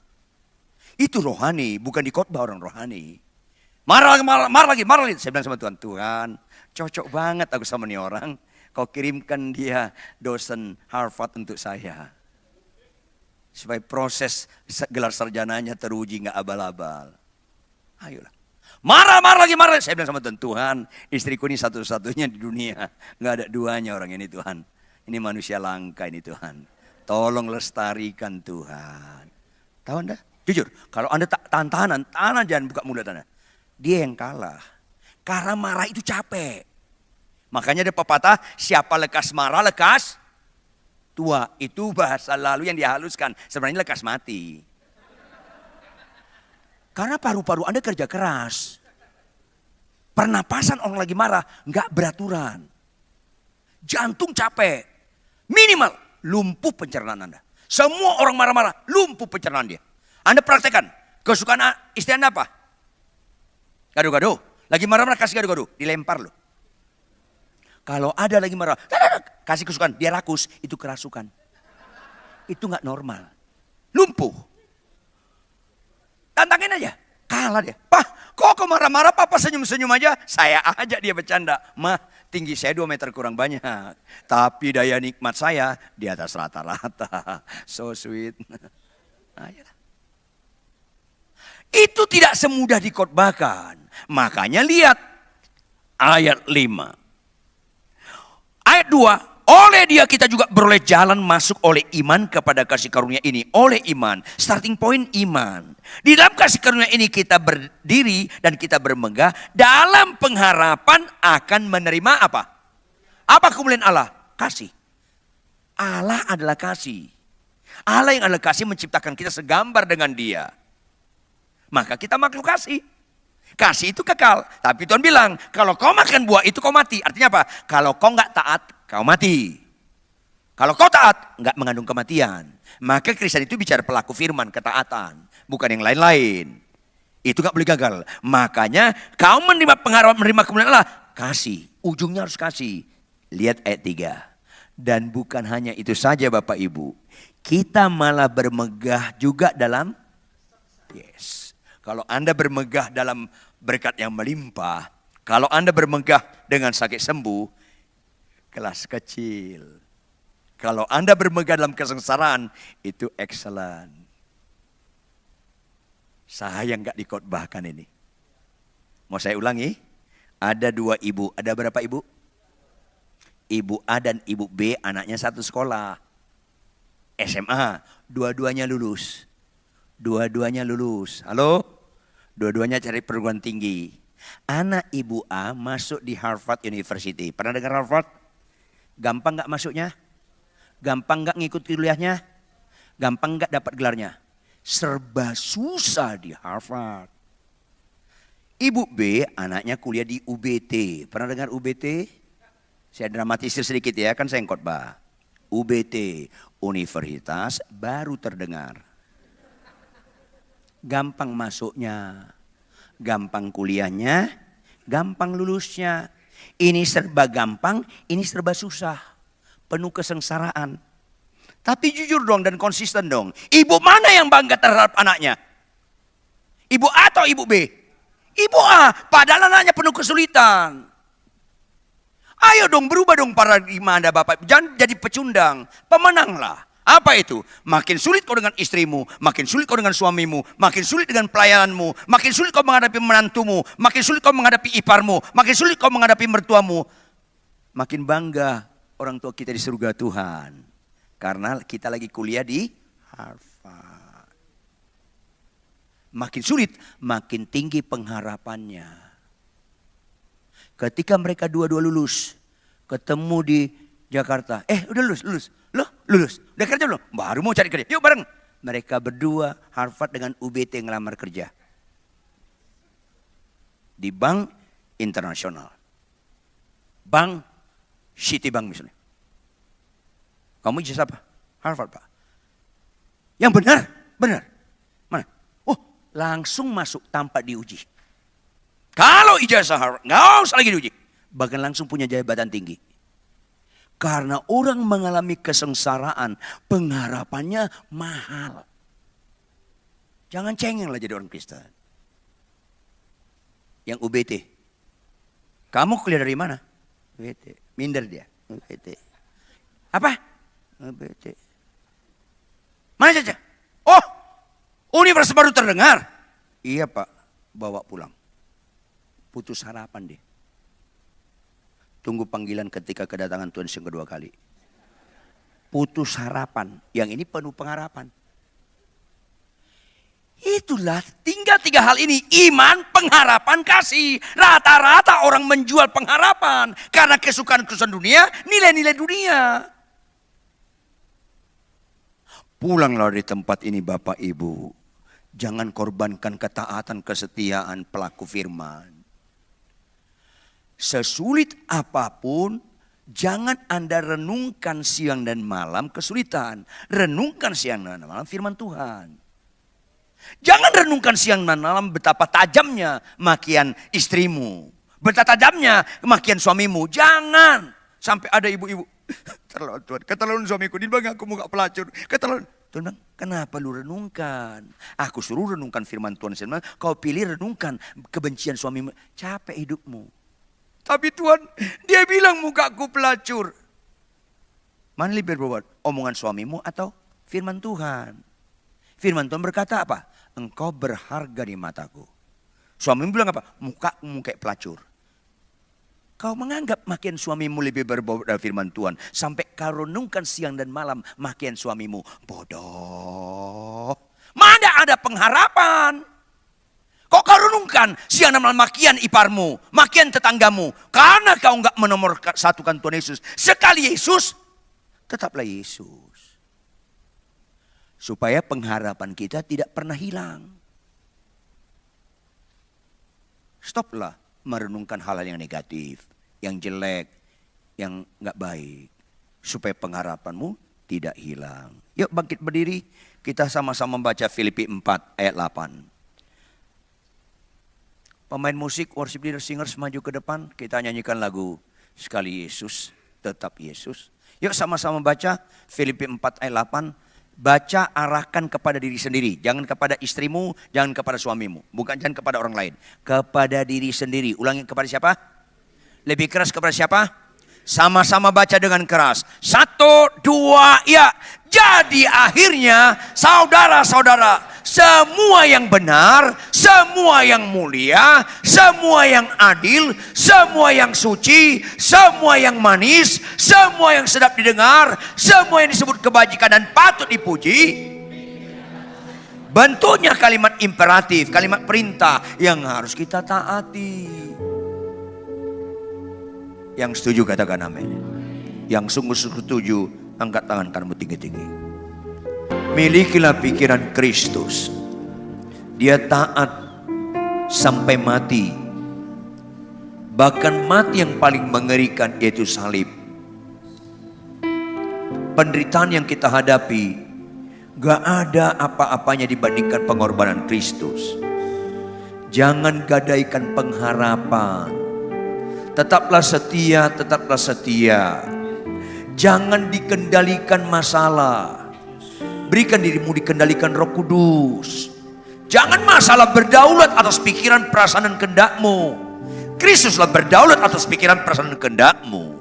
Itu rohani, bukan di khotbah orang rohani. Marah lagi. Saya bilang sama Tuhan, Tuhan cocok banget aku sama nih orang. Kau kirimkan dia dosen Harvard untuk saya. Supaya proses gelar sarjananya teruji gak abal-abal. Ayolah. Marah lagi. Saya bilang sama Tuhan, Tuhan istriku ini satu-satunya di dunia. Gak ada duanya orang ini Tuhan. Ini manusia langka ini Tuhan. Tolong lestarikan Tuhan. Tahu Anda? Jujur, kalau Anda tahan jangan buka mulut Anda. Dia yang kalah. Karena marah itu capek. Makanya ada pepatah, siapa lekas marah, lekas tua. Itu bahasa lalu yang dihaluskan. Sebenarnya lekas mati. Karena paru-paru Anda kerja keras. Pernapasan orang lagi marah, nggak beraturan. Jantung capek. Minimal lumpuh pencernaan Anda. Semua orang marah-marah, lumpuh pencernaan dia. Anda praktekkan. Kesukaan istri Anda apa? Gado-gado. Lagi marah-marah kasih gado-gado. Dilempar loh. Kalau ada lagi marah, kasih kesukaan, dia rakus, itu kerasukan. Itu gak normal. Lumpuh. Tantangin aja, kalah dia. Pak, kok marah-marah, papa senyum-senyum aja. Saya ajak dia bercanda. Mah, tinggi saya 2 meter kurang banyak. Tapi daya nikmat saya di atas rata-rata. So sweet. Ayolah. Itu tidak semudah dikhotbahkan. Makanya lihat ayat 5. Ayat 2, oleh dia kita juga beroleh jalan masuk oleh iman kepada kasih karunia ini. Oleh iman, starting point iman. Di dalam kasih karunia ini kita berdiri dan kita bermegah dalam pengharapan akan menerima apa? Apa kemuliaan Allah? Kasih. Allah adalah kasih. Allah yang adalah kasih menciptakan kita segambar dengan dia. Maka kita makhluk kasih. Kasih itu kekal. Tapi Tuhan bilang, kalau kau makan buah itu kau mati. Artinya apa? Kalau kau nggak taat, kau mati. Kalau kau taat, nggak mengandung kematian. Maka Kristen itu bicara pelaku firman, ketaatan. Bukan yang lain-lain. Itu nggak boleh gagal. Makanya kau menerima pengharapan, menerima kemuliaan Allah. Kasih. Ujungnya harus kasih. Lihat ayat 3. Dan bukan hanya itu saja Bapak Ibu. Kita malah bermegah juga dalam yes. Kalau Anda bermegah dalam berkat yang melimpah, kalau Anda bermegah dengan sakit sembuh, kelas kecil. Kalau Anda bermegah dalam kesengsaraan, itu excellent. Saya nggak dikhotbahkan ini. Mau saya ulangi? Ada 2 ibu, ada berapa ibu? Ibu A dan ibu B anaknya satu sekolah. SMA, dua-duanya lulus. Dua-duanya lulus. Halo? Dua-duanya cari perguruan tinggi. Anak ibu A masuk di Harvard University. Pernah dengar Harvard? Gampang gak masuknya? Gampang gak ngikut kuliahnya? Gampang gak dapat gelarnya? Serba susah di Harvard. Ibu B anaknya kuliah di UBT. Pernah dengar UBT? Saya dramatisir sedikit ya, kan saya yang khotbah. UBT, Universitas Baru Terdengar. Gampang masuknya, gampang kuliahnya, gampang lulusnya. Ini serba gampang, ini serba susah. Penuh kesengsaraan. Tapi jujur dong dan konsisten dong. Ibu mana yang bangga terhadap anaknya? Ibu A atau ibu B? Ibu A, padahal anaknya penuh kesulitan. Ayo dong berubah dong paradigma Anda Bapak. Jangan jadi pecundang, pemenanglah. Apa itu? Makin sulit kau dengan istrimu, makin sulit kau dengan suamimu, makin sulit dengan pelayananmu, makin sulit kau menghadapi menantumu, makin sulit kau menghadapi iparmu, makin sulit kau menghadapi mertuamu. Makin bangga orang tua kita di surga Tuhan. Karena kita lagi kuliah di Harvard. Makin sulit, makin tinggi pengharapannya. Ketika mereka dua-dua lulus, ketemu di Jakarta. Udah lulus. Loh, lulus. Udah kerja belum? Baru mau cari kerja. Yuk bareng. Mereka berdua Harvard dengan UBT ngelamar kerja. Di bank internasional. Bank Citibank misalnya. Kamu ijazah apa? Harvard, Pak. Yang benar? Benar. Mana? Oh, langsung masuk tanpa diuji. Kalau ijazah Harvard, nggak usah lagi diuji. Bahkan langsung punya jabatan tinggi. Karena orang mengalami kesengsaraan, pengharapannya mahal. Jangan cengeng lah jadi orang Kristen. Yang UBT. Kamu kuliah dari mana? UBT. Minder dia. UBT. Apa? UBT. Mana saja? Oh, universitas baru terdengar. Iya Pak, bawa pulang. Putus harapan dia. Tunggu panggilan ketika kedatangan Tuhan yang kedua kali. Putus harapan. Yang ini penuh pengharapan. Itulah tinggal 3 hal ini. Iman, pengharapan, kasih. Rata-rata orang menjual pengharapan. Karena kesukaan-kesukaan dunia, nilai-nilai dunia. Pulanglah dari tempat ini Bapak Ibu. Jangan korbankan ketaatan, kesetiaan pelaku firman. Sesulit apapun, jangan Anda renungkan siang dan malam kesulitan. Renungkan siang dan malam firman Tuhan. Jangan renungkan siang dan malam betapa tajamnya makian istrimu. Betapa tajamnya makian suamimu. Jangan. Sampai ada ibu-ibu. Terlalu Tuhan, keterlaluan suamiku. Dia bilang aku muka pelacur. Keterlaluan. Tuhan bilang, kenapa lu renungkan? Aku suruh renungkan firman Tuhan. Kau pilih renungkan kebencian suamimu. Capek hidupmu. Tapi Tuhan, dia bilang mukaku pelacur. Mana lebih berbobot? Omongan suamimu atau firman Tuhan? Firman Tuhan berkata apa? Engkau berharga di mataku. Suamimu bilang apa? Mukamu kayak pelacur. Kau menganggap makian suamimu lebih berbobot dari firman Tuhan. Sampai kau renungkan siang dan malam makian suamimu. Bodoh. Mana ada pengharapan? Kok kau renungkan siang dan malam makian iparmu, makian tetanggamu. Karena kau enggak menomorsatukan Tuhan Yesus. Sekali Yesus, tetaplah Yesus. Supaya pengharapan kita tidak pernah hilang. Stoplah merenungkan hal-hal yang negatif, yang jelek, yang enggak baik. Supaya pengharapanmu tidak hilang. Yuk bangkit berdiri, kita sama-sama membaca Filipi 4 ayat 8. Pemain musik, worship leader, singers maju ke depan. Kita nyanyikan lagu Sekali Yesus, Tetap Yesus. Yuk sama-sama baca Filipi 4 ayat 8. Baca, arahkan kepada diri sendiri. Jangan kepada istrimu, jangan kepada suamimu. Jangan kepada orang lain. Kepada diri sendiri. Ulangi, kepada siapa? Lebih keras, kepada siapa? Sama-sama baca dengan keras. 1, 2, ya. Jadi akhirnya saudara-saudara, semua yang benar, semua yang mulia, semua yang adil, semua yang suci, semua yang manis, semua yang sedap didengar, semua yang disebut kebajikan dan patut dipuji. Bentuknya kalimat imperatif, kalimat perintah yang harus kita taati. Yang setuju katakan amin. Yang sungguh-sungguh setuju, angkat tangan kananmu tinggi-tinggi. Milikilah pikiran Kristus. Dia taat sampai mati. Bahkan mati yang paling mengerikan yaitu salib. Penderitaan yang kita hadapi gak ada apa-apanya dibandingkan pengorbanan Kristus. Jangan gadaikan pengharapan. Tetaplah setia, tetaplah setia. Jangan dikendalikan masalah. Berikan dirimu dikendalikan Roh Kudus. Jangan masalah berdaulat atas pikiran, perasaan dan kehendakmu. Kristuslah berdaulat atas pikiran, perasaan dan kehendakmu.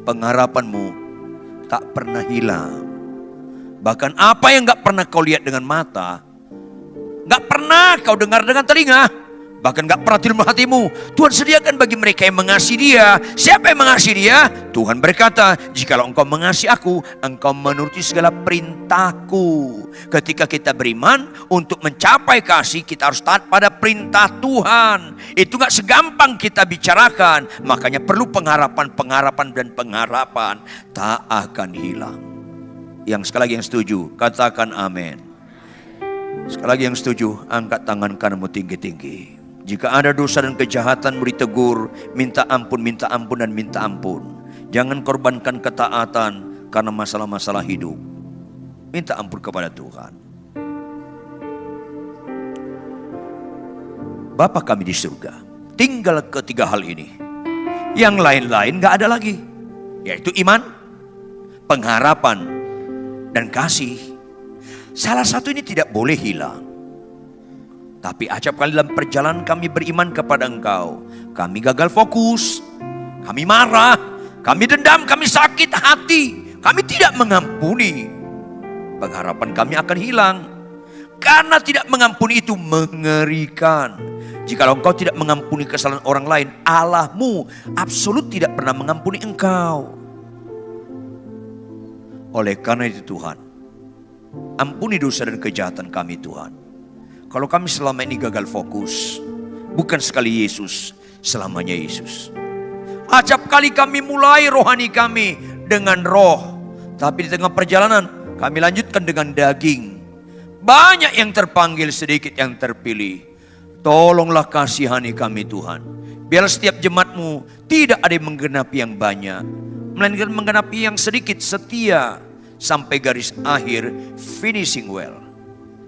Pengharapanmu tak pernah hilang. Bahkan apa yang gak pernah kau lihat dengan mata, gak pernah kau dengar dengan telinga, Bahkan gak pernah dalam hatimu. Tuhan sediakan bagi mereka yang mengasihi Dia. Siapa yang mengasihi Dia? Tuhan berkata, jikalau engkau mengasihi aku, engkau menuruti segala perintahku. Ketika kita beriman, untuk mencapai kasih kita harus taat pada perintah Tuhan. Itu gak segampang kita bicarakan. Makanya perlu pengharapan dan pengharapan tak akan hilang. Yang sekali lagi yang setuju, katakan amin. Sekali lagi yang setuju, angkat tangan kananmu tinggi-tinggi. Jika ada dosa dan kejahatanmu ditegur, minta ampun, dan minta ampun. Jangan korbankan ketaatan karena masalah-masalah hidup. Minta ampun kepada Tuhan. Bapa kami di surga, tinggal ketiga hal ini. Yang lain-lain gak ada lagi. Yaitu iman, pengharapan, dan kasih. Salah satu ini tidak boleh hilang. Tapi acap kali dalam perjalanan kami beriman kepada Engkau, kami gagal fokus, kami marah, kami dendam, kami sakit hati, kami tidak mengampuni. Pengharapan kami akan hilang. Karena tidak mengampuni itu mengerikan. Jikalau engkau tidak mengampuni kesalahan orang lain, Allahmu absolut tidak pernah mengampuni engkau. Oleh karena itu Tuhan, ampuni dosa dan kejahatan kami Tuhan. Kalau kami selama ini gagal fokus, bukan sekali Yesus, selamanya Yesus. Acap kali kami mulai rohani kami dengan roh, tapi di tengah perjalanan kami lanjutkan dengan daging. Banyak yang terpanggil, sedikit yang terpilih. Tolonglah kasihani kami Tuhan. Biar setiap jemaat-Mu tidak ada yang menggenapi yang banyak, melainkan menggenapi yang sedikit, setia sampai garis akhir, finishing well.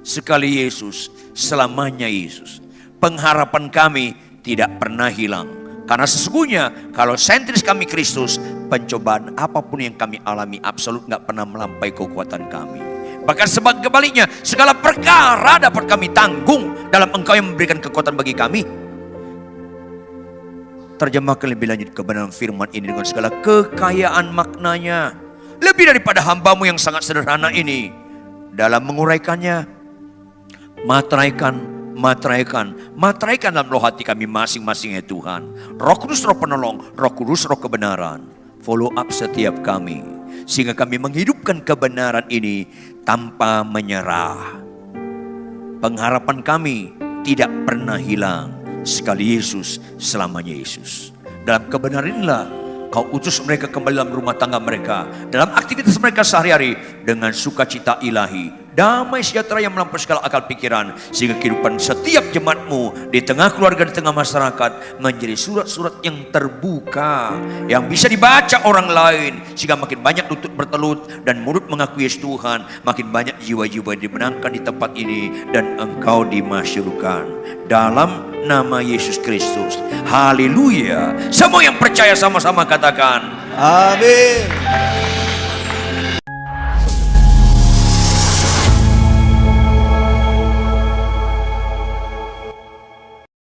Sekali Yesus, selamanya Yesus. Pengharapan kami tidak pernah hilang. Karena sesungguhnya kalau sentris kami Kristus, pencobaan apapun yang kami alami absolut gak pernah melampaui kekuatan kami. Bahkan sebaliknya, segala perkara dapat kami tanggung dalam Engkau yang memberikan kekuatan bagi kami. Terjemahkan lebih lanjut kebenaran firman ini dengan segala kekayaan maknanya. Lebih daripada hamba-Mu yang sangat sederhana ini. Dalam menguraikannya, materaikan dalam roh hati kami masing-masing ya Tuhan. Roh Kudus, Roh penolong, Roh Kudus, Roh kebenaran. Follow up setiap kami. Sehingga kami menghidupkan kebenaran ini tanpa menyerah. Pengharapan kami tidak pernah hilang. Sekali Yesus, selamanya Yesus. Dalam kebenaran inilah Kau utus mereka kembali dalam rumah tangga mereka, dalam aktivitas mereka sehari-hari dengan sukacita ilahi. Damai sejahtera yang melampaui segala akal pikiran, sehingga kehidupan setiap jemaat-Mu di tengah keluarga, di tengah masyarakat menjadi surat-surat yang terbuka, yang bisa dibaca orang lain, sehingga makin banyak lutut bertelut dan mulut mengakui Yesus Tuhan. Makin banyak jiwa-jiwa dimenangkan di tempat ini dan Engkau dimasyhurkan dalam nama Yesus Kristus. Haleluya. Semua yang percaya sama-sama katakan amin.